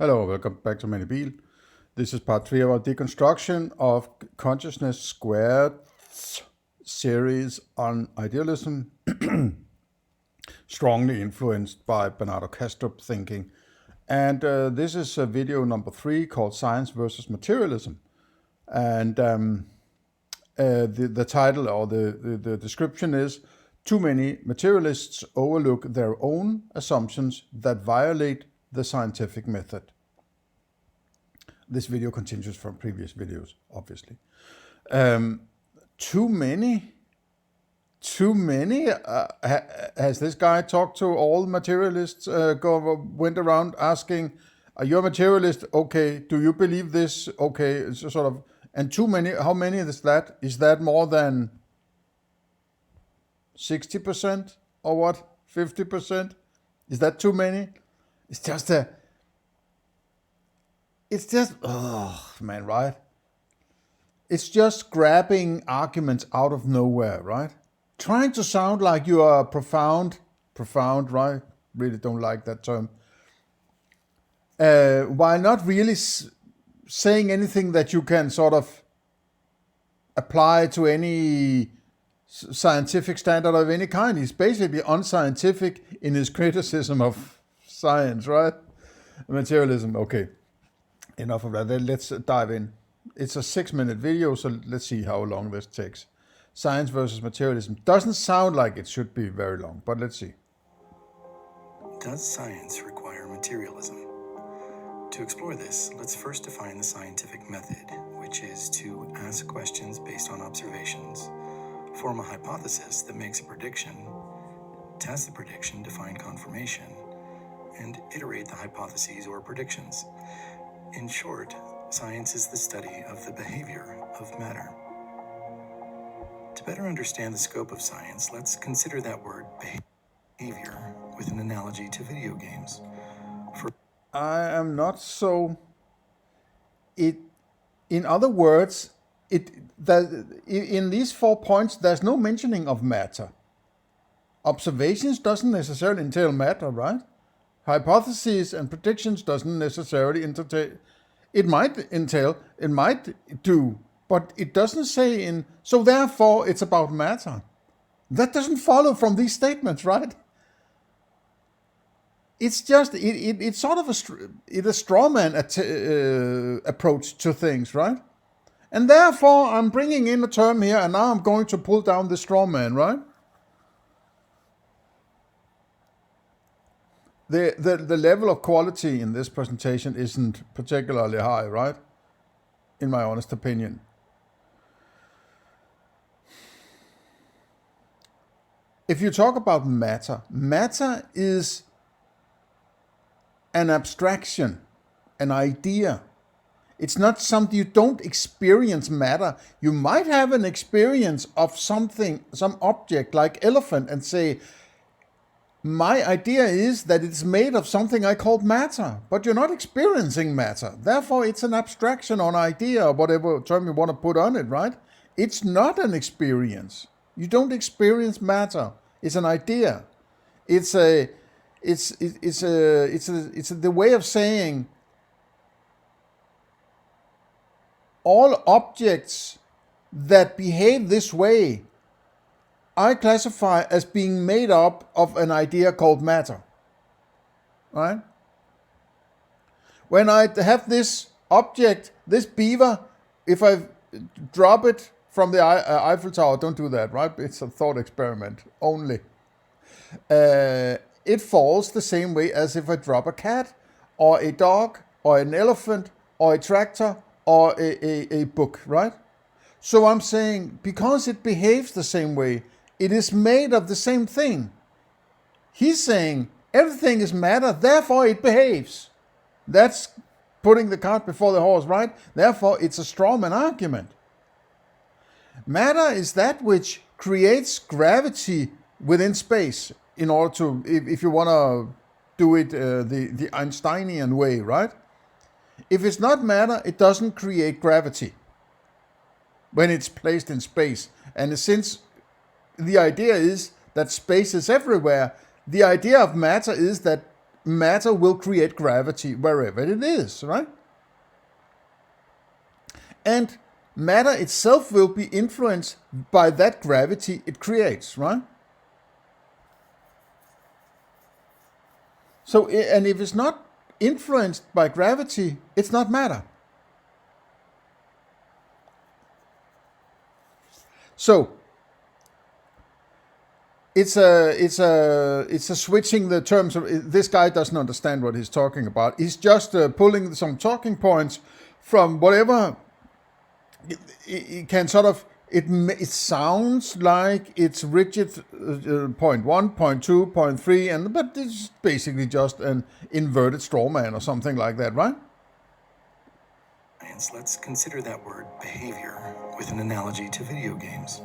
Hello, welcome back to Manibil. This is part 3 of our deconstruction of consciousness squared series on idealism, strongly influenced by Bernardo Kastrup thinking. And this is video number 3 called Science versus Materialism. And the title or the description is Too many materialists overlook their own assumptions that violate the scientific method. This video continues from previous videos, obviously. Too many? Has this guy talked to all materialists, went around asking, are you a materialist? Okay. Do you believe this? Okay. It's sort of, and too many, how many is that? Is that more than 60% or what? 50%? Is that too many? It's just oh man, right? It's just grabbing arguments out of nowhere, right? Trying to sound like you are profound, right? Really don't like that term. While not really saying anything that you can sort of apply to any scientific standard of any kind. He's basically unscientific in his criticism of science, right? Materialism. Okay, enough of that. Then let's dive in. It's a 6-minute video, so let's see how long this takes. Science versus materialism. Doesn't sound like it should be very long, but let's see. Does science require materialism? To explore this, let's first define the scientific method, which is to ask questions based on observations, form a hypothesis that makes a prediction, test the prediction to find confirmation, and iterate the hypotheses or predictions. In short, science is the study of the behavior of matter. To better understand the scope of science, let's consider that word behavior with an analogy to video games. I am not so... In other words, in these 4 points, there's no mentioning of matter. Observations doesn't necessarily entail matter, right? Hypotheses and predictions doesn't necessarily entail. It might do, but it doesn't say in. So therefore, it's about matter. That doesn't follow from these statements, right? It's just it's sort of a straw man approach to things, right? And therefore, I'm bringing in a term here, and now I'm going to pull down the straw man, right? The level of quality in this presentation isn't particularly high, right? In my honest opinion. If you talk about matter, matter is an abstraction, an idea. It's not something, you don't experience matter. You might have an experience of something, some object like elephant, and say, my idea is that it's made of something I call matter, but you're not experiencing matter. Therefore, it's an abstraction or an idea or whatever term you want to put on it, right? It's not an experience. You don't experience matter. It's an idea. It's the way of saying all objects that behave this way I classify as being made up of an idea called matter, right? When I have this object, this beaver, if I drop it from the Eiffel Tower, don't do that, right? It's a thought experiment only. It falls the same way as if I drop a cat, or a dog, or an elephant, or a tractor, or a book, right? So I'm saying, because it behaves the same way, it is made of the same thing. He's saying everything is matter, therefore it behaves. That's putting the cart before the horse, right? Therefore it's a straw man argument. Matter is that which creates gravity within space in order to, if you want to do it the Einsteinian way, right? If it's not matter, it doesn't create gravity when it's placed in space. And since the idea is that space is everywhere, the idea of matter is that matter will create gravity wherever it is, right? And matter itself will be influenced by that gravity it creates, right? So, and if it's not influenced by gravity, it's not matter. So, it's a switching the terms of, this guy doesn't understand what he's talking about. He's just pulling some talking points from whatever it can sort of, it sounds like it's rigid point 1, point 2, point 3, but it's basically just an inverted straw man or something like that, right? Let's consider that word behavior with an analogy to video games.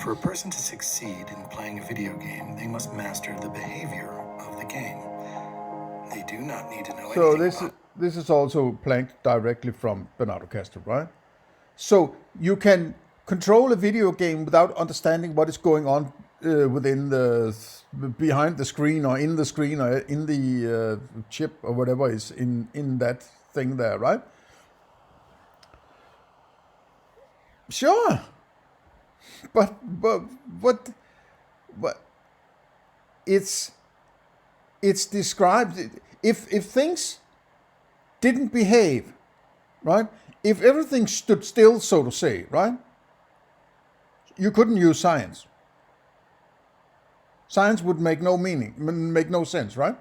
For a person to succeed in playing a video game, they must master the behavior of the game. They do not need to know anything So this is also planked directly from Bernardo Kastrup, right? So you can control a video game without understanding what is going on within behind the screen or in the screen or in the chip or whatever is in that thing there, right? Sure, but it's described. If things didn't behave, right? If everything stood still, so to say, right? You couldn't use science. Science would make no meaning, make no sense, right?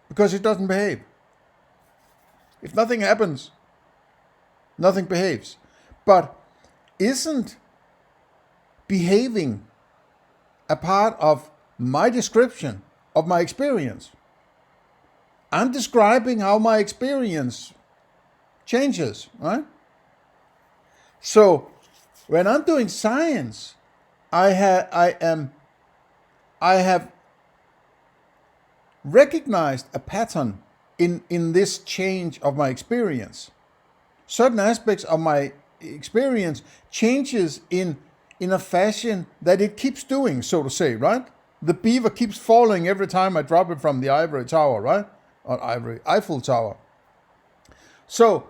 Because it doesn't behave. If nothing happens, nothing behaves. But isn't behaving a part of my description of my experience? I'm describing how my experience changes, right? So when I'm doing science, I have recognized a pattern in this change of my experience. Certain aspects of my experience changes in a fashion that it keeps doing, so to say, right? The beaver keeps falling every time I drop it from the ivory tower, right? Or Eiffel Tower. So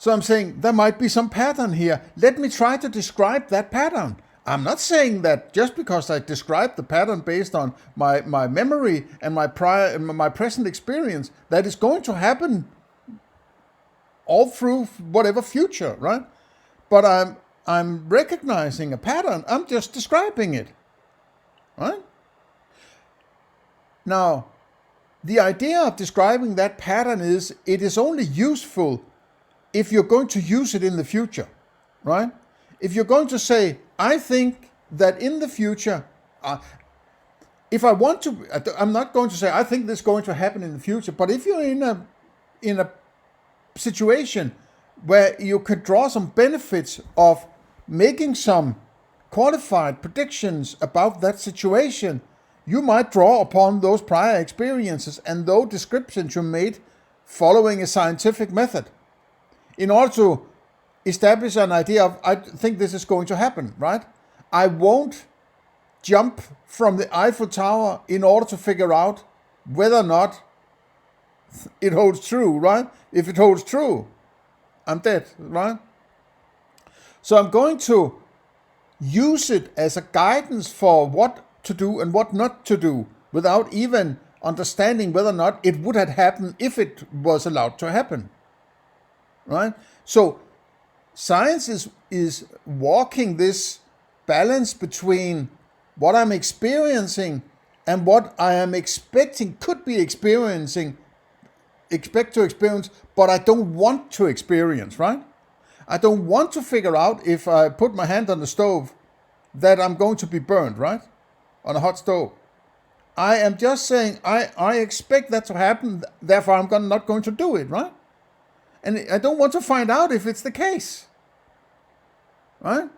I'm saying there might be some pattern here. Let me try to describe that pattern. I'm not saying that just because I describe the pattern based on my memory and my present experience, that is going to happen all through whatever future, right? But I'm recognizing a pattern. I'm just describing it, right? Now, the idea of describing that pattern is it is only useful if you're going to use it in the future, right? If you're going to say, I think that in the future, if I want to, I'm not going to say, I think this is going to happen in the future, but if you're in a situation where you could draw some benefits of making some qualified predictions about that situation, you might draw upon those prior experiences and those descriptions you made following a scientific method in order to establish an idea of, I think this is going to happen, right? I won't jump from the Eiffel Tower in order to figure out whether or not it holds true, right? If it holds true, I'm dead, right? So I'm going to use it as a guidance for what to do and what not to do without even understanding whether or not it would have happened if it was allowed to happen, right? So science is walking this balance between what I'm experiencing and what I am expecting could be expect to experience, but I don't want to experience, right? I don't want to figure out if I put my hand on the stove that I'm going to be burned, right? On a hot stove. I am just saying I expect that to happen, therefore I'm not going to do it, right? And I don't want to find out if it's the case, right?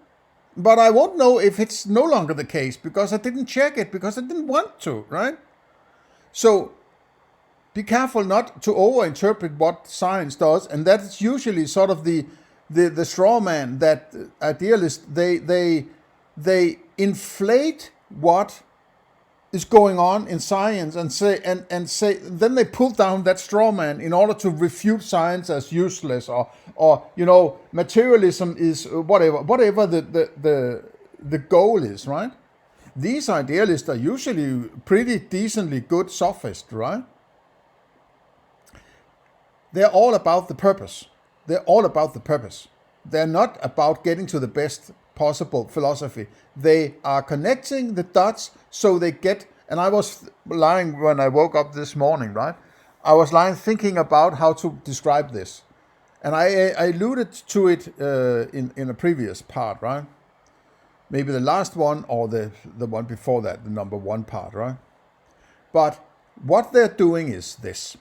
But I won't know if it's no longer the case because I didn't check it, because I didn't want to, right? So be careful not to overinterpret what science does, and that is usually sort of the straw man that idealists they inflate what is going on in science, and say then they pull down that straw man in order to refute science as useless, or materialism is whatever the goal is, right? These idealists are usually pretty decently good sophists, right? They're all about the purpose. They're all about the purpose. They're not about getting to the best possible philosophy. They are connecting the dots so they get, and I was lying when I woke up this morning, right? I was lying thinking about how to describe this. And I alluded to it in a previous part, right? Maybe the last one or the one before that, the number one part, right? But what they're doing is this.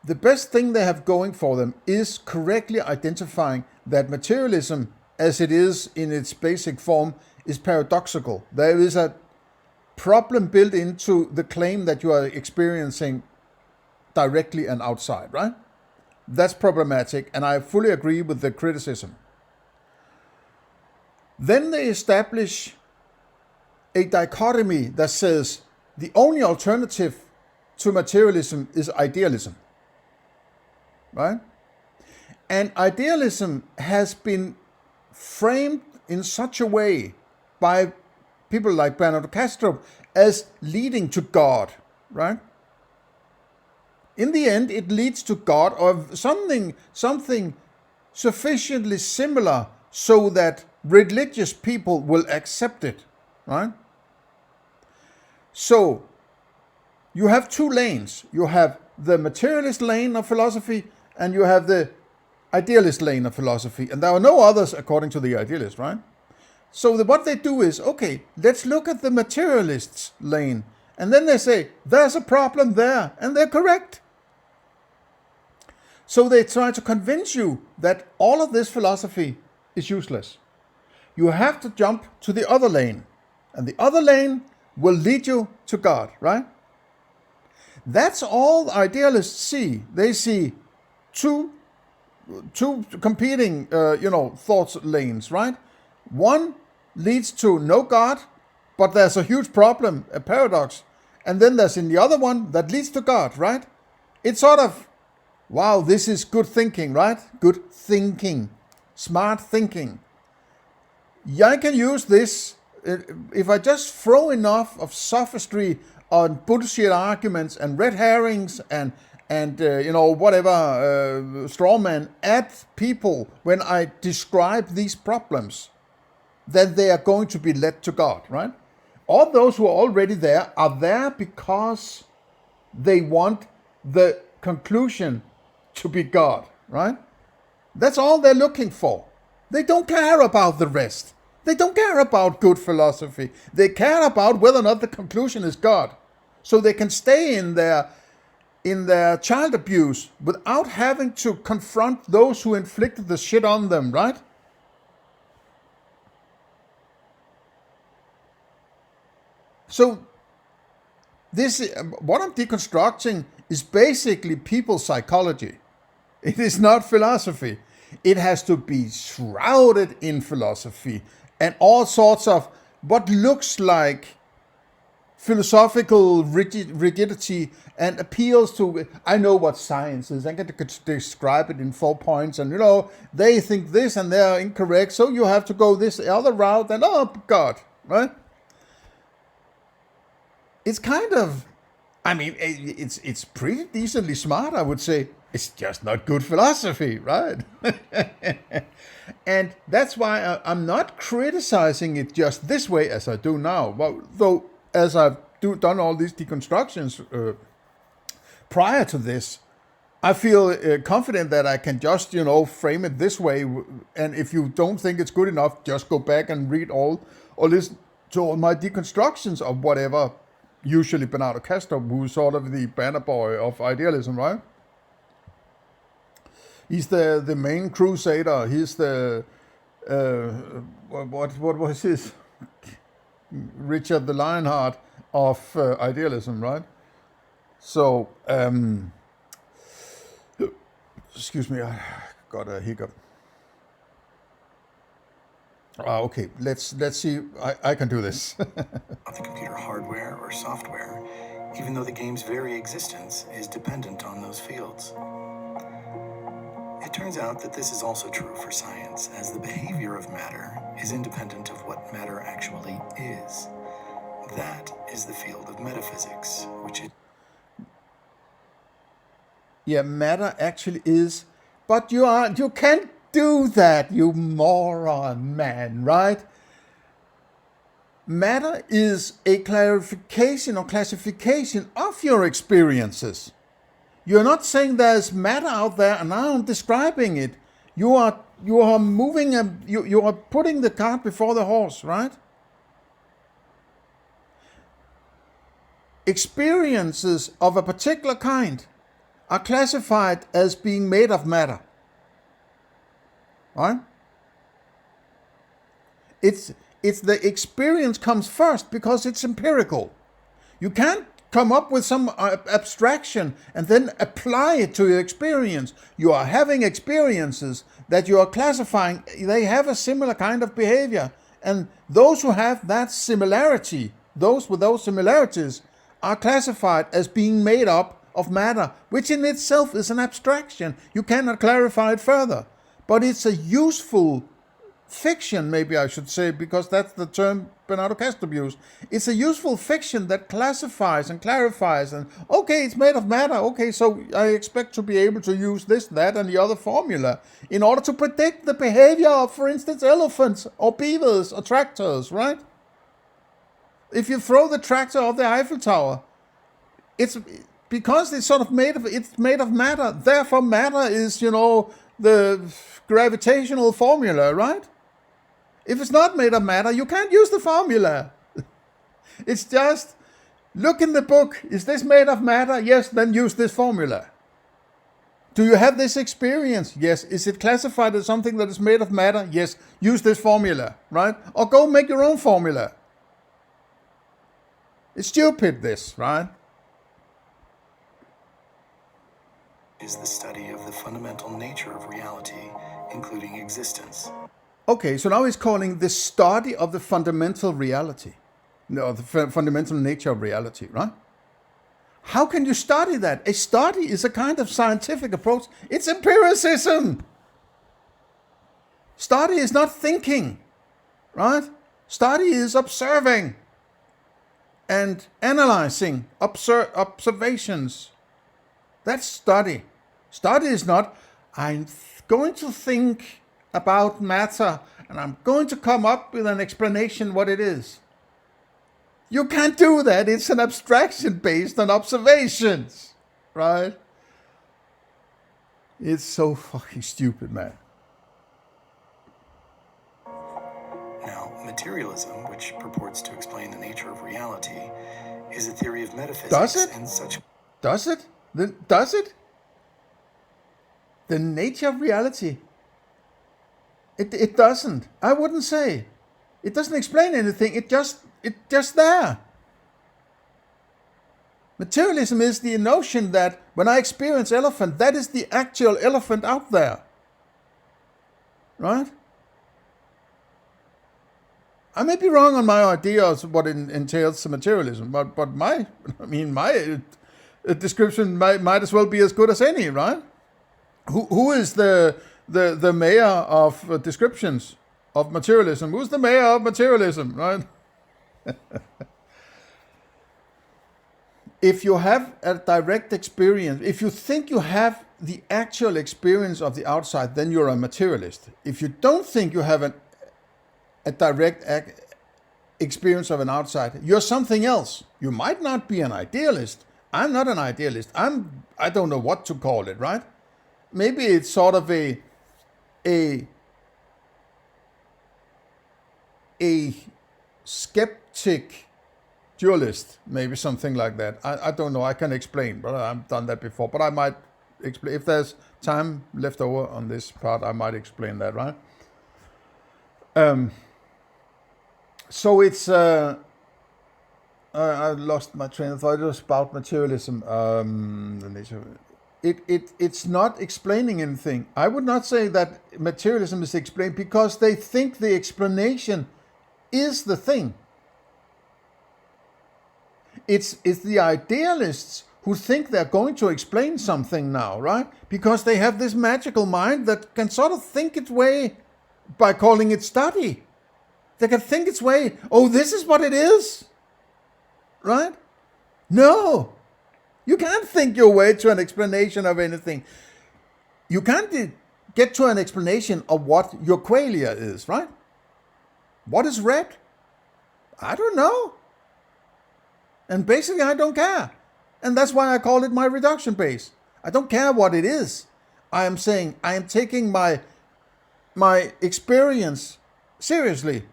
The best thing they have going for them is correctly identifying that materialism, as it is in its basic form, is paradoxical. There is a problem built into the claim that you are experiencing directly and outside, right? That's problematic, and I fully agree with the criticism. Then they establish a dichotomy that says the only alternative to materialism is idealism. Right? And idealism has been framed in such a way by people like Bernardo Kastrup as leading to God, right? In the end, it leads to God or something sufficiently similar so that religious people will accept it, right? So, you have two lanes. You have the materialist lane of philosophy, and you have the idealist lane of philosophy. And there are no others according to the idealist, right? So what they do is, okay, let's look at the materialists lane. And then they say, there's a problem there. And they're correct. So they try to convince you that all of this philosophy is useless. You have to jump to the other lane. And the other lane will lead you to God, right? That's all idealists see. They see two competing, thought lanes, right? One leads to no God, but there's a huge problem, a paradox. And then there's in the other one that leads to God, right? It's sort of, wow, this is good thinking, right? Good thinking, smart thinking. Yeah, I can use this if I just throw enough of sophistry on bullshit arguments and red herrings and straw man at people when I describe these problems, then they are going to be led to God, right? All those who are already there are there because they want the conclusion to be God, right? That's all they're looking for. They don't care about the rest. They don't care about good philosophy. They care about whether or not the conclusion is God. So they can stay in their child abuse without having to confront those who inflicted the shit on them, right? So what I'm deconstructing is basically people's psychology. It is not philosophy. It has to be shrouded in philosophy and all sorts of what looks like philosophical rigidity and appeals to, I know what science is, I can describe it in 4 points, and they think this and they're incorrect, so you have to go this other route, and oh God, right? It's kind of, it's pretty decently smart, I would say. It's just not good philosophy, right? And that's why I'm not criticizing it just this way as I do now. Well, though, as I've done all these deconstructions prior to this, I feel confident that I can just, frame it this way. And if you don't think it's good enough, just go back and read or listen to all my deconstructions of whatever. Usually Bernardo Kastrup, who's sort of the banner boy of idealism, right? He's the main crusader. He's the what was his Richard the Lionheart of idealism, right? So excuse me, I got a hiccup. Okay, let's see. I can do this. Of the computer hardware or software, even though the game's very existence is dependent on those fields. It turns out that this is also true for science, as the behavior of matter is independent of what matter actually is. That is the field of metaphysics, which is... Yeah, matter actually is, but you can't do that, you moron, man, right? Matter is a clarification or classification of your experiences. You're not saying there's matter out there and I'm describing it. You are moving you are putting the cart before the horse, right? Experiences of a particular kind are classified as being made of matter. Right? It's the experience comes first because it's empirical. You can't come up with some abstraction and then apply it to your experience. You are having experiences that you are classifying. They have a similar kind of behavior. And those who have that similarity, those with those similarities, are classified as being made up of matter, which in itself is an abstraction. You cannot clarify it further. But it's a useful fiction, maybe I should say, because that's the term Bernardo Kastrup used. It's a useful fiction that classifies and clarifies and, okay, it's made of matter. Okay, so I expect to be able to use this, that, and the other formula in order to predict the behavior of, for instance, elephants or beavers or tractors, right? If you throw the tractor off the Eiffel Tower, it's because it's sort of made of matter. Therefore, matter is, the gravitational formula, right? If it's not made of matter, you can't use the formula. It's just, look in the book. Is this made of matter? Yes, then use this formula. Do you have this experience? Yes. Is it classified as something that is made of matter? Yes. Use this formula, right? Or go make your own formula. It's stupid, this, right? Is the study of the fundamental nature of reality, including existence. Okay, so now he's calling the study of the fundamental reality. No, the fundamental nature of reality, right? How can you study that? A study is a kind of scientific approach. It's empiricism. Study is not thinking, right? Study is observing and analyzing observations. That's study. Study is not, I'm going to think about matter and I'm going to come up with an explanation what it is. You can't do that. It's an abstraction based on observations, right? It's so fucking stupid, man. Now, materialism, which purports to explain the nature of reality, is a theory of metaphysics. Does it? And such. Does it? Does it? The nature of reality? It doesn't. I wouldn't say. It doesn't explain anything. It's just there. Materialism is the notion that when I experience elephant, that is the actual elephant out there. Right? I may be wrong on my ideas of what entails materialism, but my description might as well be as good as any, right? Who is the mayor of descriptions of materialism? Who's the mayor of materialism, right? If you have a direct experience, if you think you have the actual experience of the outside, then you're a materialist. If you don't think you have a direct experience of an outside, you're something else. You might not be an idealist. I'm not an idealist. I don't know what to call it, right? Maybe it's sort of a skeptic dualist, maybe something like that. I don't know. I can explain, but I've done that before. But I might explain if there's time left over on this part. I might explain that, right? So it's I lost my train of thought. It was about materialism. The nature of it. it's not explaining anything. I would not say that materialism is explained because they think the explanation is the thing. It's the idealists who think they're going to explain something now, right? Because they have this magical mind that can sort of think its way by calling it study. They can think its way, oh, this is what it is, right? No, you can't think your way to an explanation of anything. You can't get to an explanation of what your qualia is, right? What is red? I don't know. And basically, I don't care. And that's why I call it my reduction base. I don't care what it is. I am saying I am taking my experience seriously.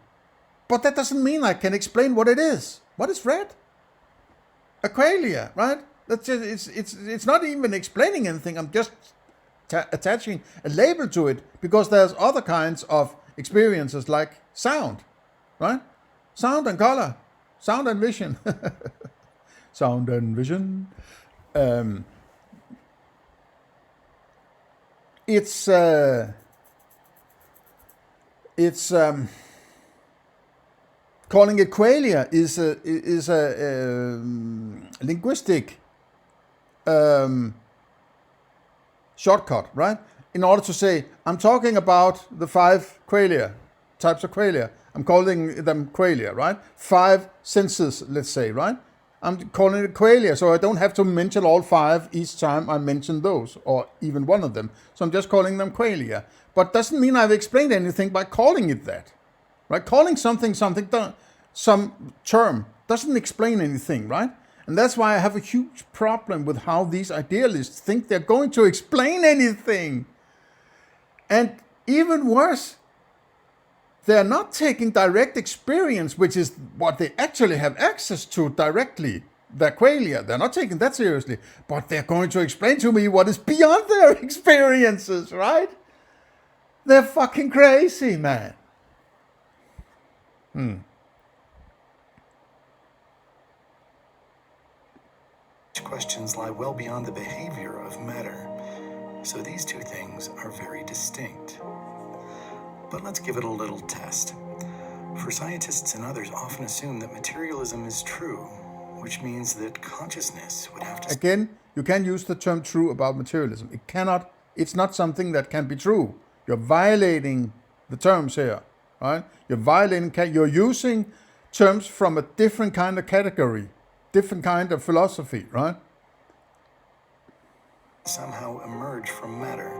But that doesn't mean I can explain what it is. What is red? A qualia, right? That's just, it's not even explaining anything. I'm just attaching a label to it because there's other kinds of experiences like sound, right? Sound and color, sound and vision. Sound and vision. It's calling it qualia is a linguistic shortcut, right? In order to say, I'm talking about the 5 qualia, types of qualia. I'm calling them qualia, right? 5 senses, let's say, right? I'm calling it qualia, so I don't have to mention all 5 each time I mention those, or even one of them. So I'm just calling them qualia. But doesn't mean I've explained anything by calling it that, right? Calling something, some term doesn't explain anything, right? And that's why I have a huge problem with how these idealists think they're going to explain anything. And even worse, they're not taking direct experience, which is what they actually have access to directly, their qualia. They're not taking that seriously, but they're going to explain to me what is beyond their experiences, right? They're fucking crazy, man. Questions lie well beyond the behavior of matter, so these two things are very distinct. But let's give it a little test. For scientists and others often assume that materialism is true, which means that consciousness would have to... Again, you can use the term true about materialism. It's not something that can be true. You're violating the terms here, right? You're using terms from a different kind of category, different kind of philosophy, right? Somehow emerge from matter.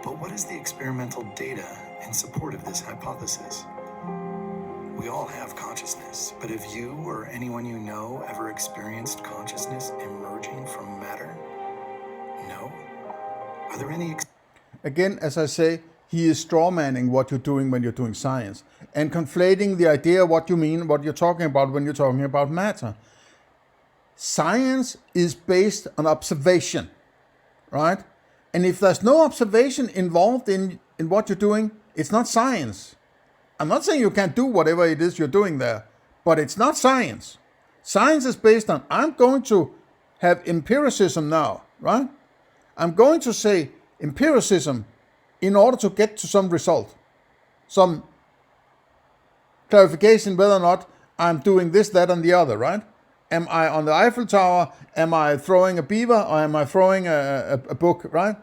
But what is the experimental data in support of this hypothesis? We all have consciousness, but have you or anyone you know ever experienced consciousness emerging from matter? No? Are there any... Again, as I say, he is strawmanning what you're doing when you're doing science and conflating the idea of what you mean, what you're talking about when you're talking about matter. Science is based on observation, right? And if there's no observation involved in what you're doing, it's not science. I'm not saying you can't do whatever it is you're doing there, but it's not science. Science is based on, I'm going to have empiricism now, right? I'm going to say empiricism in order to get to some result, some clarification whether or not I'm doing this, that, and the other, right? Am I on the Eiffel Tower? Am I throwing a beaver? Or am I throwing a book, right?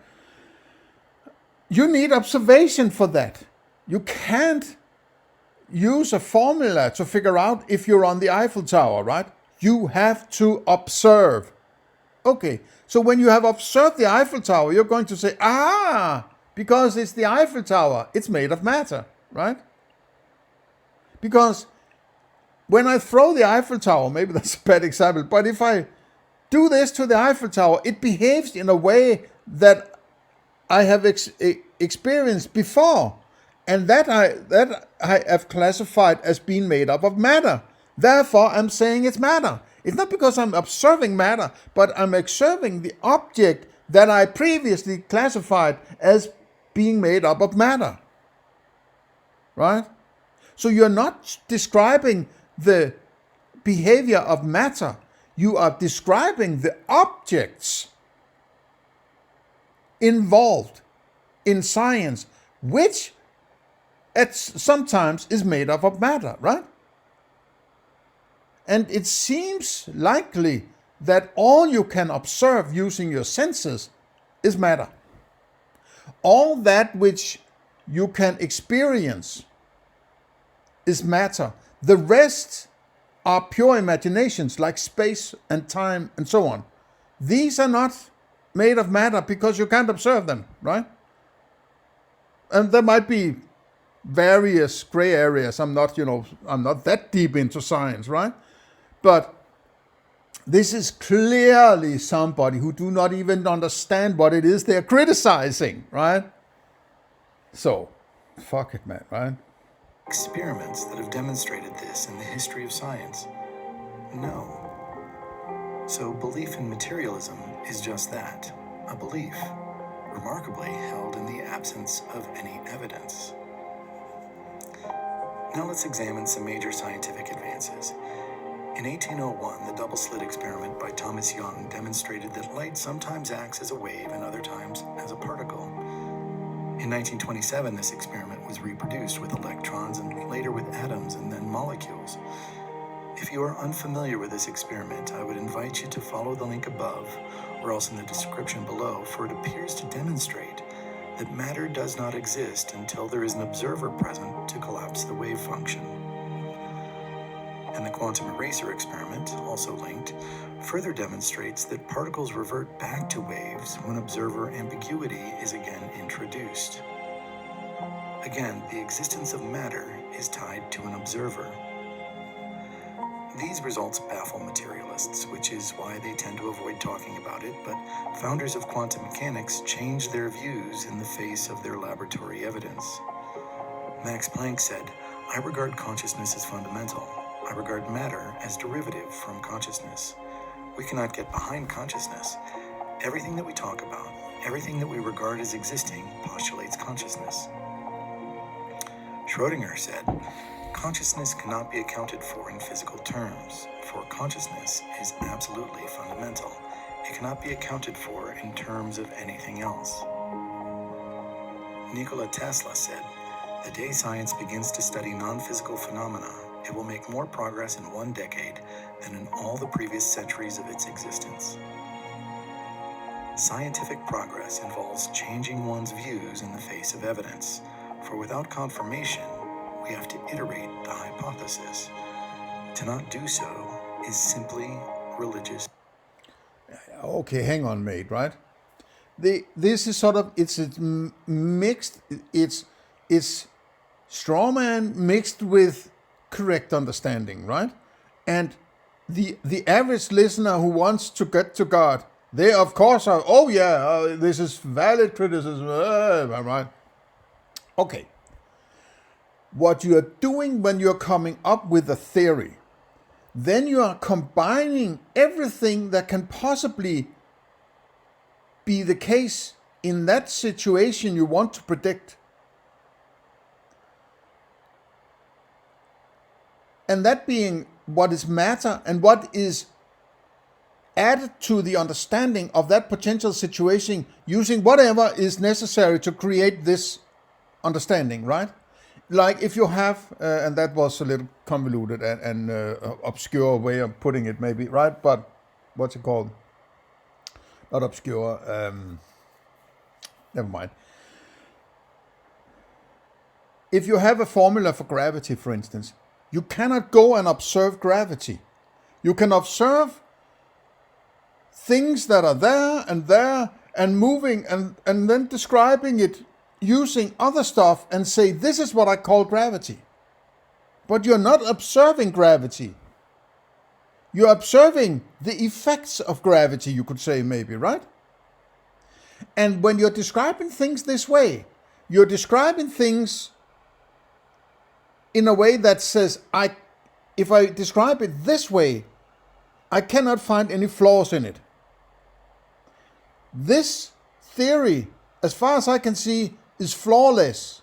You need observation for that. You can't use a formula to figure out if you're on the Eiffel Tower, right? You have to observe. Okay, so when you have observed the Eiffel Tower, you're going to say, because it's the Eiffel Tower, it's made of matter, right? Because when I throw the Eiffel Tower, maybe that's a bad example, but if I do this to the Eiffel Tower, it behaves in a way that I have experienced before, and that I have classified as being made up of matter. Therefore, I'm saying it's matter. It's not because I'm observing matter, but I'm observing the object that I previously classified as being made up of matter. Right? So you're not describing the behavior of matter. You are describing the objects involved in science, which sometimes is made up of matter, right? And it seems likely that all you can observe using your senses is matter. All that which you can experience is matter. The rest are pure imaginations like space and time and so on. These are not made of matter because you can't observe them, right? And there might be various gray areas. I'm not that deep into science, right? But this is clearly somebody who do not even understand what it is they're criticizing, right? So, fuck it, man, right? Experiments that have demonstrated this in the history of science? No. So belief in materialism is just that, a belief, remarkably held in the absence of any evidence. Now let's examine some major scientific advances. In 1801, the double-slit experiment by Thomas Young demonstrated that light sometimes acts as a wave and other times as a particle. In 1927, this experiment was reproduced with electrons and later with atoms and then molecules. If you are unfamiliar with this experiment, I would invite you to follow the link above or else in the description below, for it appears to demonstrate that matter does not exist until there is an observer present to collapse the wave function. And the quantum eraser experiment, also linked, further demonstrates that particles revert back to waves when observer ambiguity is again introduced. Again, the existence of matter is tied to an observer. These results baffle materialists, which is why they tend to avoid talking about it, but founders of quantum mechanics changed their views in the face of their laboratory evidence. Max Planck said, "I regard consciousness as fundamental. I regard matter as derivative from consciousness. We cannot get behind consciousness. Everything that we talk about, everything that we regard as existing, postulates consciousness." Schrödinger said, "Consciousness cannot be accounted for in physical terms, for consciousness is absolutely fundamental. It cannot be accounted for in terms of anything else." Nikola Tesla said, "The day science begins to study non-physical phenomena, it will make more progress in 1 decade than in all the previous centuries of its existence." Scientific progress involves changing one's views in the face of evidence, for without confirmation, we have to iterate the hypothesis. To not do so is simply religious. Okay, hang on, mate, right? This is sort of, it's mixed, it's straw man mixed with correct understanding, right? And the average listener who wants to get to God, they of course are, oh yeah, this is valid criticism, right? Okay. What you are doing when you're coming up with a theory, then you are combining everything that can possibly be the case in that situation you want to predict. And that being what is matter and what is added to the understanding of that potential situation using whatever is necessary to create this understanding, right? Like if you have, and that was a little convoluted and obscure way of putting it maybe, right? But what's it called? Not obscure, never mind. If you have a formula for gravity, for instance, you cannot go and observe gravity. You can observe things that are there and moving and then describing it using other stuff and say, this is what I call gravity. But you're not observing gravity. You're observing the effects of gravity, you could say maybe, right? And when you're describing things this way, you're describing things in a way that says, if I describe it this way, I cannot find any flaws in it. This theory, as far as I can see, is flawless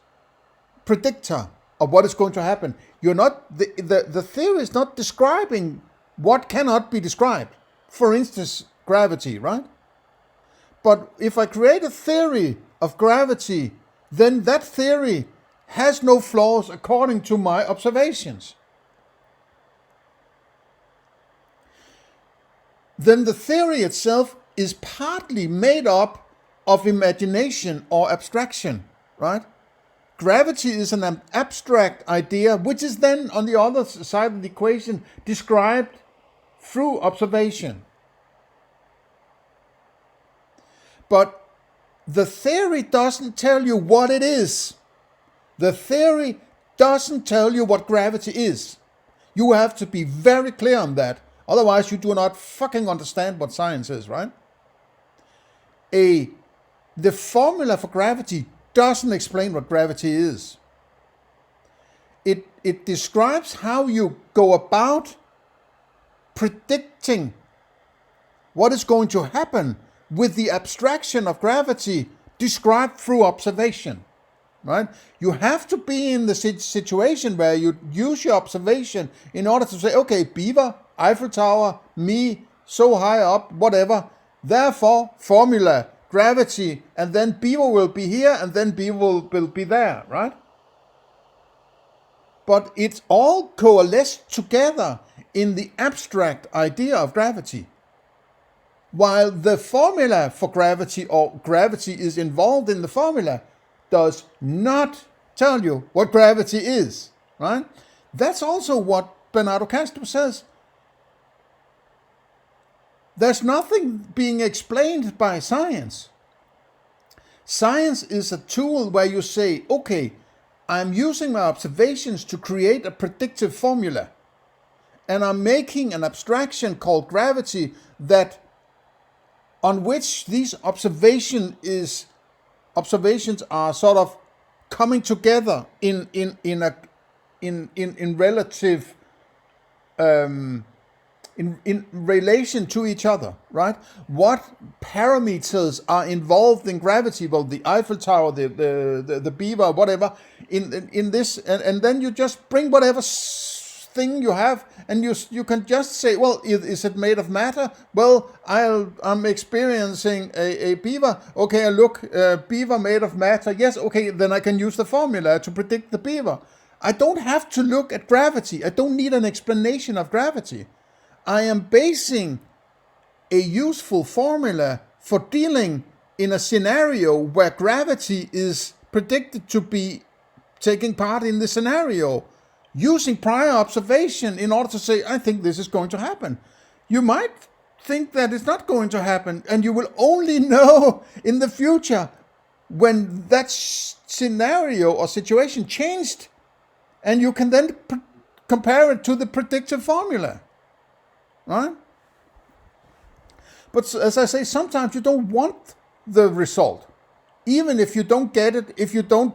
predictor of what is going to happen. You're not the theory is not describing what cannot be described. For instance, gravity, right? But if I create a theory of gravity, then that theory has no flaws according to my observations. Then the theory itself is partly made up of imagination or abstraction, right? Gravity is an abstract idea, which is then on the other side of the equation described through observation. But the theory doesn't tell you what it is. The theory doesn't tell you what gravity is. You have to be very clear on that. Otherwise, you do not fucking understand what science is, right? The formula for gravity doesn't explain what gravity is. It describes how you go about predicting what is going to happen with the abstraction of gravity described through observation, right? You have to be in the situation where you use your observation in order to say, okay, beaver, Eiffel Tower, me, so high up, whatever. Therefore, formula, gravity, and then beaver will be here, and then beaver will be there, right? But it's all coalesced together in the abstract idea of gravity. While the formula for gravity, or gravity is involved in the formula, does not tell you what gravity is, right? That's also what Bernardo Kastrup says. There's nothing being explained by science. Science is a tool where you say, okay, I'm using my observations to create a predictive formula. And I'm making an abstraction called gravity that on which these observations are sort of coming together in relative in relation to each other, right? What parameters are involved in gravity? Well, the Eiffel Tower, the beaver, whatever, in this, and then you just bring whatever thing you have, and you can just say, well, is it made of matter? Well, I'm experiencing a beaver. Okay, look, beaver made of matter. Yes, okay, then I can use the formula to predict the beaver. I don't have to look at gravity. I don't need an explanation of gravity. I am basing a useful formula for dealing in a scenario where gravity is predicted to be taking part in the scenario, using prior observation in order to say, I think this is going to happen. You might think that it's not going to happen, and you will only know in the future when that scenario or situation changed, and you can then compare it to the predictive formula. Right? But as I say, sometimes you don't want the result. Even if you don't get it, if you don't,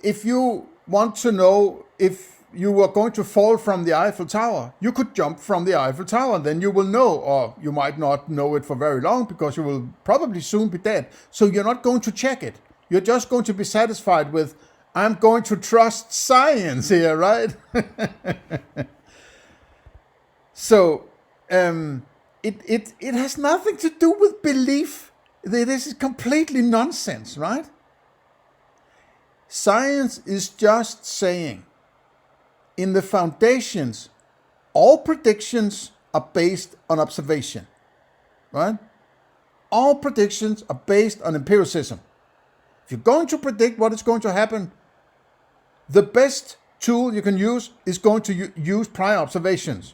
if you want to know if you are going to fall from the Eiffel Tower, you could jump from the Eiffel Tower, and then you will know, or you might not know it for very long because you will probably soon be dead. So you're not going to check it. You're just going to be satisfied with, I'm going to trust science here, right? So it has nothing to do with belief. This is completely nonsense, right? Science is just saying, in the foundations, all predictions are based on observation, right? All predictions are based on empiricism. If you're going to predict what is going to happen, the best tool you can use is going to use prior observations.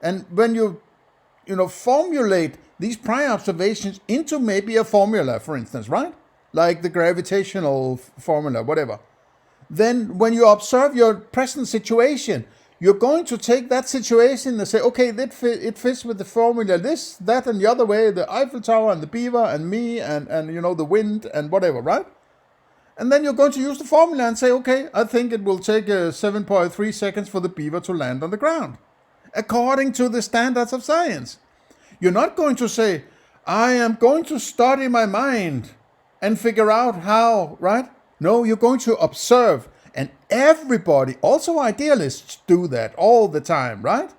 And when you formulate these prior observations into maybe a formula, for instance, right? Like the gravitational formula, whatever. Then when you observe your present situation, you're going to take that situation and say, okay, it fits with the formula, this, that, and the other way, the Eiffel Tower and the beaver and me and the wind and whatever, right? And then you're going to use the formula and say, okay, I think it will take 7.3 seconds for the beaver to land on the ground, according to the standards of science. You're not going to say, I am going to study my mind and figure out how, right? No, you're going to observe. And everybody, also idealists, do that all the time, right?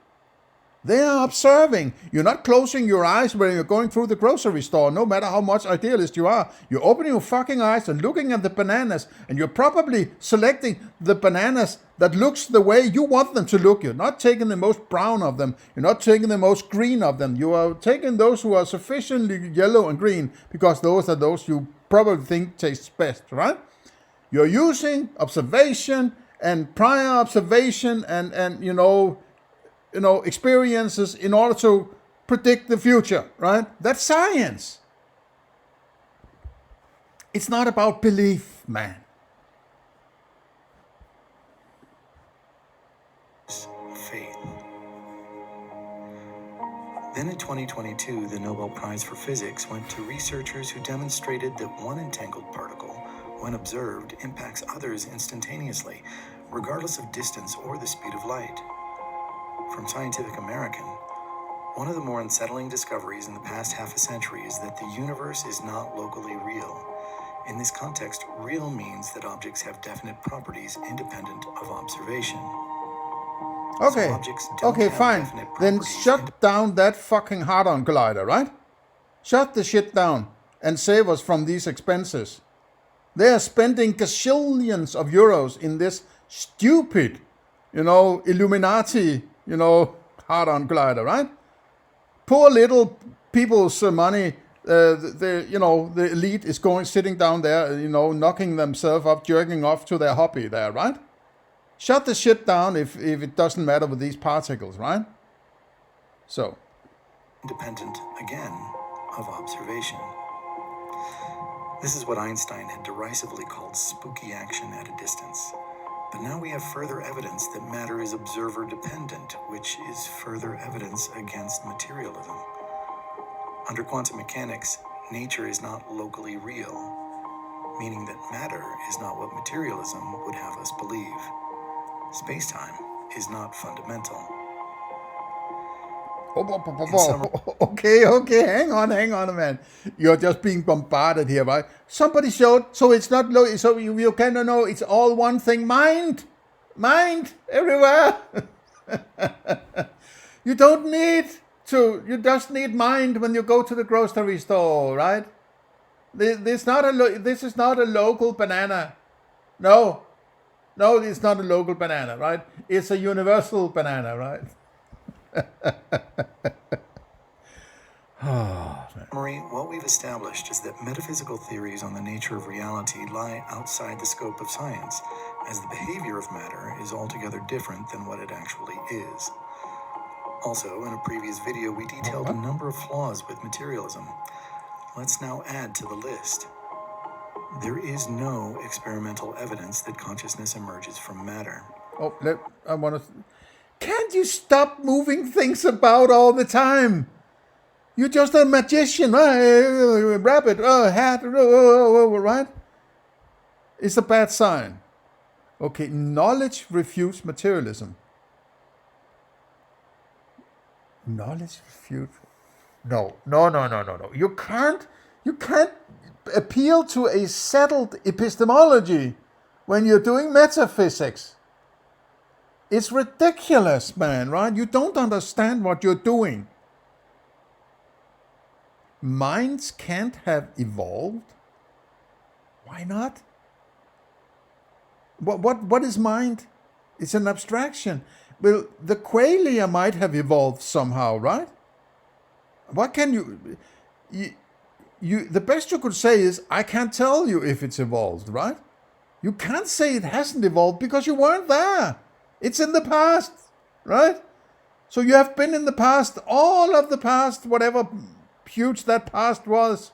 They are observing. You're not closing your eyes when you're going through the grocery store, no matter how much idealist you are. You're opening your fucking eyes and looking at the bananas, and you're probably selecting the bananas that looks the way you want them to look. You're not taking the most brown of them. You're not taking the most green of them. You are taking those who are sufficiently yellow and green, because those are those you probably think tastes best, right? You're using observation and prior observation and experiences in order to predict the future, right? That's science. It's not about belief, man. Faith. Then in 2022, the Nobel Prize for Physics went to researchers who demonstrated that one entangled particle, when observed, impacts others instantaneously, regardless of distance or the speed of light. From Scientific American, one of the more unsettling discoveries in the past half a century is that the universe is not locally real. In this context, real means that objects have definite properties independent of observation. Okay, So objects don't okay, have fine. definite Then properties shut down that fucking Hadron Collider, right? Shut the shit down and save us from these expenses. They are spending gazillions of euros in this stupid, Illuminati, Hadron Collider, right? Poor little people's money. The elite is sitting down there, knocking themselves up, jerking off to their hobby there, right? Shut the shit down if it doesn't matter with these particles, right? So. independent, again, of observation. This is what Einstein had derisively called spooky action at a distance. But now we have further evidence that matter is observer-dependent, which is further evidence against materialism. Under quantum mechanics, nature is not locally real, meaning that matter is not what materialism would have us believe. Space-time is not fundamental. Okay, hang on, man. You're just being bombarded here, right? Somebody showed, so it's not low, so you kind of know it's all one thing. Mind, everywhere. You don't need to, you just need mind when you go to the grocery store, right? This is not a local banana. No, it's not a local banana, right? It's a universal banana, right? Marie, what we've established is that metaphysical theories on the nature of reality lie outside the scope of science, as the behavior of matter is altogether different than what it actually is. Also, in a previous video, we detailed a number of flaws with materialism. Let's now add to the list. There is no experimental evidence that consciousness emerges from matter. Can't you stop moving things about all the time? You're just a magician, rabbit, hat, right? It's a bad sign. Okay, knowledge refutes materialism. Knowledge refutes? No. You can't appeal to a settled epistemology when you're doing metaphysics. It's ridiculous, man, right? You don't understand what you're doing. Minds can't have evolved. Why not? What is mind? It's an abstraction. Well, the qualia might have evolved somehow, right? What can you the best you could say is, I can't tell you if it's evolved, right? You can't say it hasn't evolved because you weren't there. It's in the past, right? So you have been in the past, all of the past, whatever huge that past was.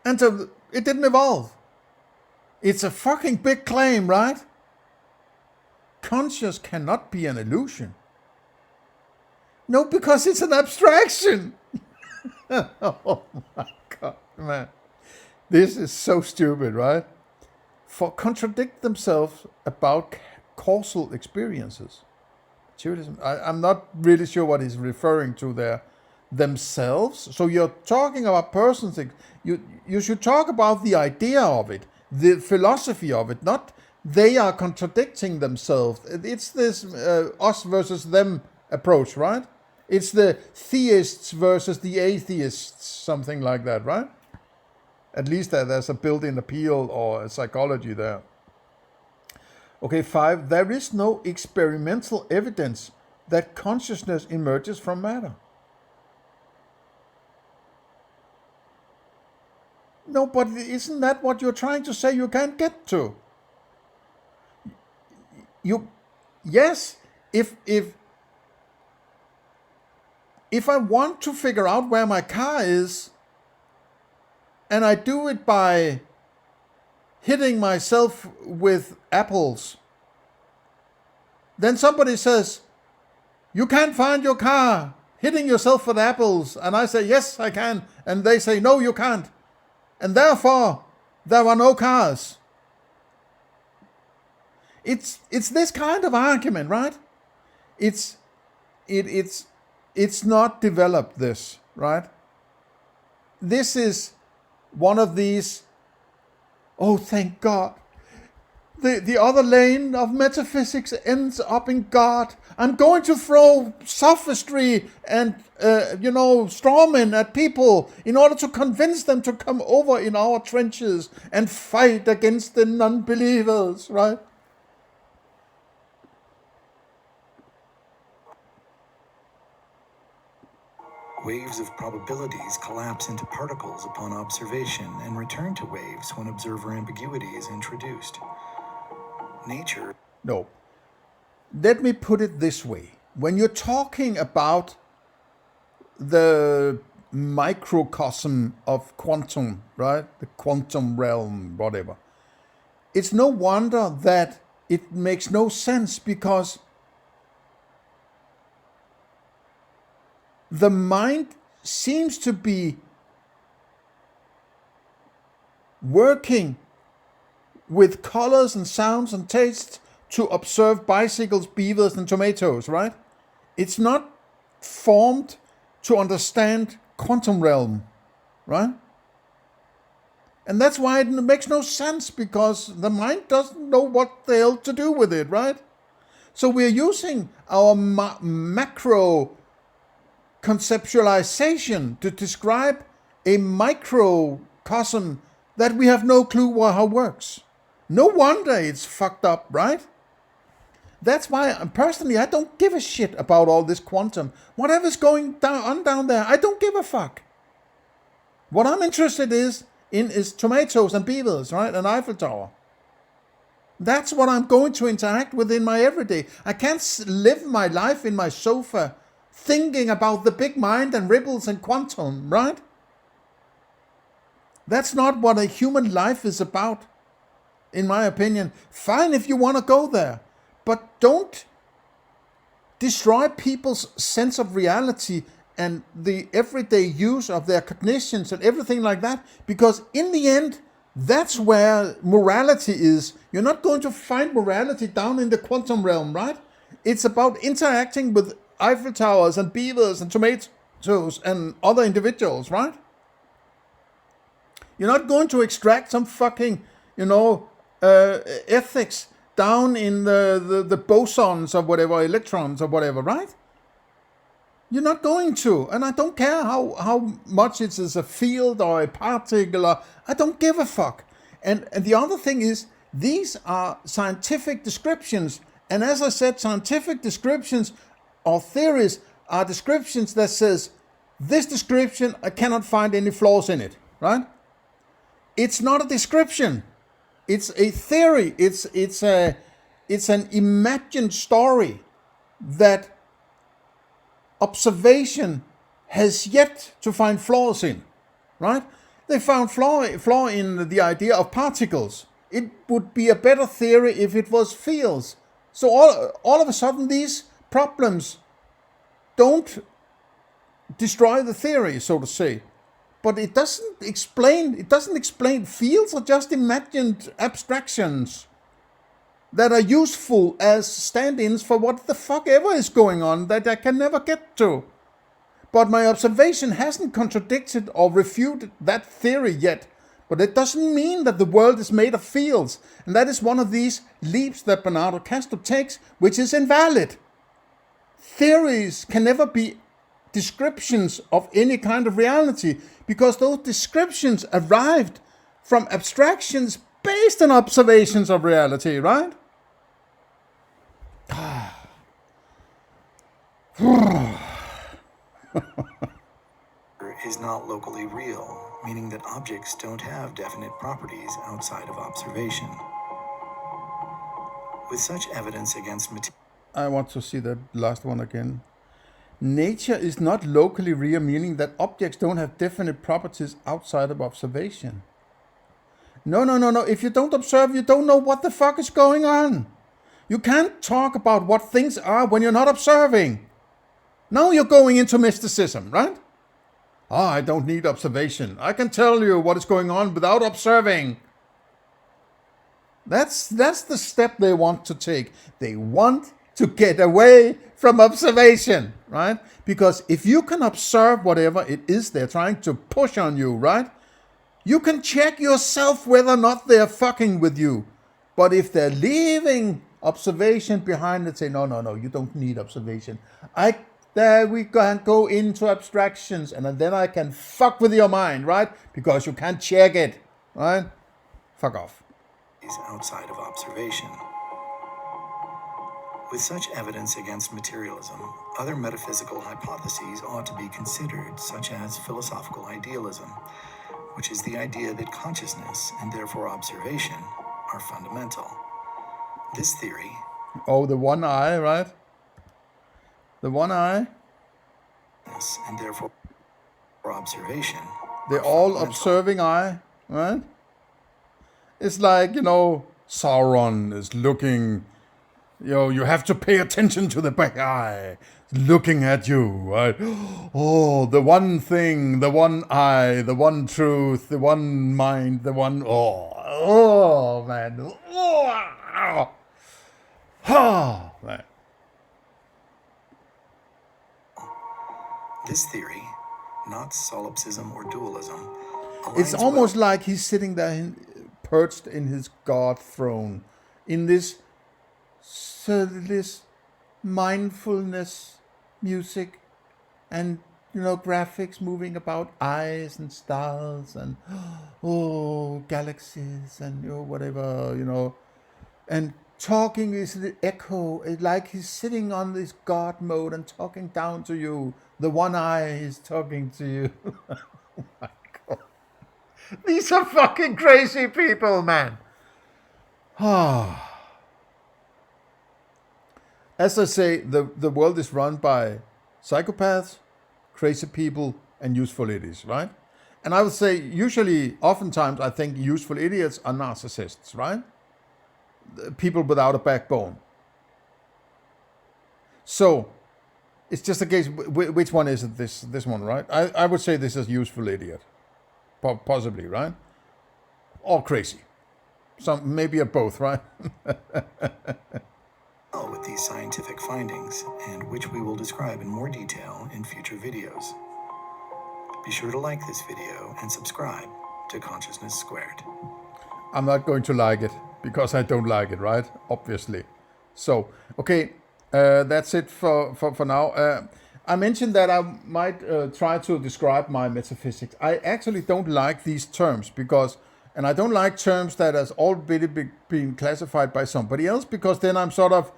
And so it didn't evolve. It's a fucking big claim, right? Conscious cannot be an illusion. No, because it's an abstraction. Oh my God, man. This is so stupid, right? Contradict themselves about causal experiences. Materialism. I'm not really sure what he's referring to there. Themselves. So you're talking about persons. You should talk about the idea of it, the philosophy of it, not they are contradicting themselves. It's this us versus them approach, right? It's the theists versus the atheists, something like that, right? At least there's a built-in appeal or a psychology there. Okay, 5. There is no experimental evidence that consciousness emerges from matter. No, but isn't that what you're trying to say you can't get to? Yes, if I want to figure out where my car is, and I do it by hitting myself with apples, then somebody says, you can't find your car, hitting yourself with apples. And I say, yes, I can. And they say, no, you can't. And therefore, there are no cars. It's this kind of argument, right? It's not developed, this, right? This is one of these, oh, thank God. The other lane of metaphysics ends up in God. I'm going to throw sophistry and, strawmen at people in order to convince them to come over in our trenches and fight against the non-believers, right? Waves of probabilities collapse into particles upon observation and return to waves when observer ambiguity is introduced. Nature. No. Let me put it this way. When you're talking about the microcosm of quantum, right? The quantum realm, whatever. It's no wonder that it makes no sense, because the mind seems to be working with colors and sounds and tastes to observe bicycles, beavers, and tomatoes, right? It's not formed to understand quantum realm, right? And that's why it makes no sense, because the mind doesn't know what the hell to do with it, right? So we're using our macro conceptualization to describe a microcosm that we have no clue how it works. No wonder it's fucked up, right? That's why, personally, I don't give a shit about all this quantum. Whatever's going on down there, I don't give a fuck. What I'm interested in is tomatoes and beavers, right? And Eiffel Tower. That's what I'm going to interact with in my everyday. I can't live my life in my sofa thinking about the big mind and ripples and quantum, right? That's not what a human life is about, in my opinion. Fine if you want to go there, but don't destroy people's sense of reality and the everyday use of their cognitions and everything like that, because in the end, that's where morality is. You're not going to find morality down in the quantum realm, right? It's about interacting with Eiffel Towers and beavers and tomatoes and other individuals, right? You're not going to extract some fucking, ethics down in the bosons or whatever, electrons or whatever, right? You're not going to. And I don't care how much it is a field or a particle. I don't give a fuck. And the other thing is, these are scientific descriptions. And as I said, scientific descriptions or theories are descriptions that says, this description, I cannot find any flaws in it, right? It's not a description. It's a theory. It's an imagined story that observation has yet to find flaws in, right? They found flaw in the idea of particles. It would be a better theory if it was fields. So all of a sudden these problems don't destroy the theory, so to say. But it doesn't explain. Fields are just imagined abstractions that are useful as stand-ins for what the fuck ever is going on that I can never get to. But my observation hasn't contradicted or refuted that theory yet. But it doesn't mean that the world is made of fields. And that is one of these leaps that Bernardo Kastrup takes, which is invalid. Theories can never be descriptions of any kind of reality, because those descriptions arrived from abstractions based on observations of reality, right? Is not locally real, meaning that objects don't have definite properties outside of observation. With such evidence against I want to see that last one again. Nature is not locally real, meaning that objects don't have definite properties outside of observation. No. If you don't observe, you don't know what the fuck is going on. You can't talk about what things are when you're not observing. Now you're going into mysticism, right? I don't need observation. I can tell you what is going on without observing. That's the step they want to take. They want to get away from observation, right? Because if you can observe whatever it is they're trying to push on you, right? You can check yourself whether or not they're fucking with you. But if they're leaving observation behind and say, no, you don't need observation. There we can go into abstractions, and then I can fuck with your mind, right? Because you can't check it, right? Fuck off. Outside of observation. With such evidence against materialism, other metaphysical hypotheses ought to be considered, such as philosophical idealism, which is the idea that consciousness, and therefore observation, are fundamental. This theory... Oh, the one eye, right? The one eye. And therefore observation. The all observing eye, right? It's like, Sauron is looking, you have to pay attention to the back eye, looking at you, right? Oh, the one thing, the one eye, the one truth, the one mind, the one, man. Oh, man. This theory, not solipsism or dualism, it's almost like he's sitting there perched in his God throne, in this mindfulness music and, graphics moving about eyes and stars and, galaxies and, whatever, and talking is the echo. It's like he's sitting on this God mode and talking down to you. The one eye is talking to you. Oh my God. These are fucking crazy people, man. As I say, the world is run by psychopaths, crazy people, and useful idiots, right? And I would say oftentimes, I think useful idiots are narcissists, right? People without a backbone. So, it's just a case, which one is it, this one, right? I would say this is useful idiot. Possibly, right? Or crazy. Maybe a both, right? With these scientific findings, and which we will describe in more detail in future videos. Be sure to like this video and subscribe to Consciousness Squared. I'm not going to like it, because I don't like it, right? Obviously. So, okay, that's it for now. I mentioned that I might try to describe my metaphysics. I actually don't like these terms and I don't like terms that has already been classified by somebody else, because then I'm sort of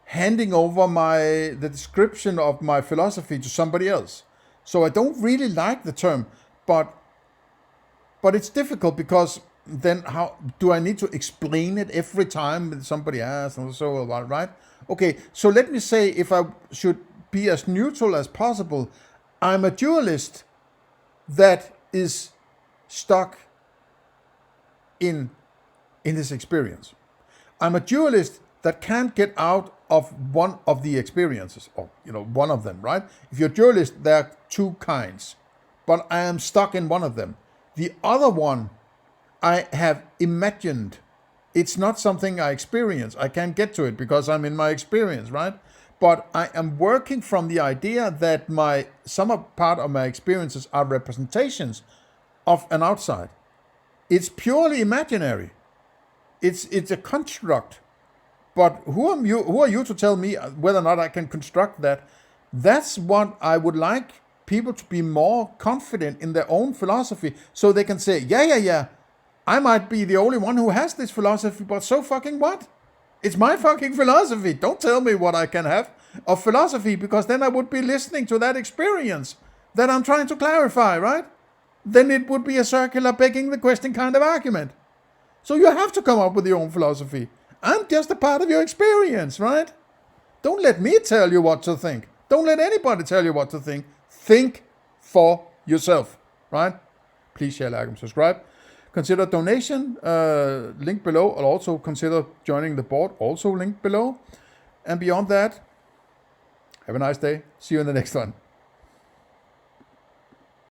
handing over the description of my philosophy to somebody else. So I don't really like the term, but it's difficult, because then how do I need to explain it every time somebody asks and so on, right? Okay, so let me say, if I should be as neutral as possible, I'm a dualist that is stuck in his experience. I'm a dualist that can't get out of one of the experiences, or one of them, right? If you're a dualist, there are two kinds, but I am stuck in one of them. The other one I have imagined. It's not something I experience. I can't get to it because I'm in my experience, right? But I am working from the idea that some part of my experiences are representations of an outside. It's purely imaginary. It's a construct. But who are you to tell me whether or not I can construct that? That's what I would like people to be more confident in their own philosophy, so they can say, yeah, I might be the only one who has this philosophy, but so fucking what? It's my fucking philosophy. Don't tell me what I can have of philosophy, because then I would be listening to that experience that I'm trying to clarify, right? Then it would be a circular begging the question kind of argument. So you have to come up with your own philosophy. I'm just a part of your experience, right? Don't let me tell you what to think. Don't let anybody tell you what to think. Think for yourself, right? Please share, like, and subscribe. Consider donation, link below. Or also consider joining the board, also link below. And beyond that, have a nice day. See you in the next one.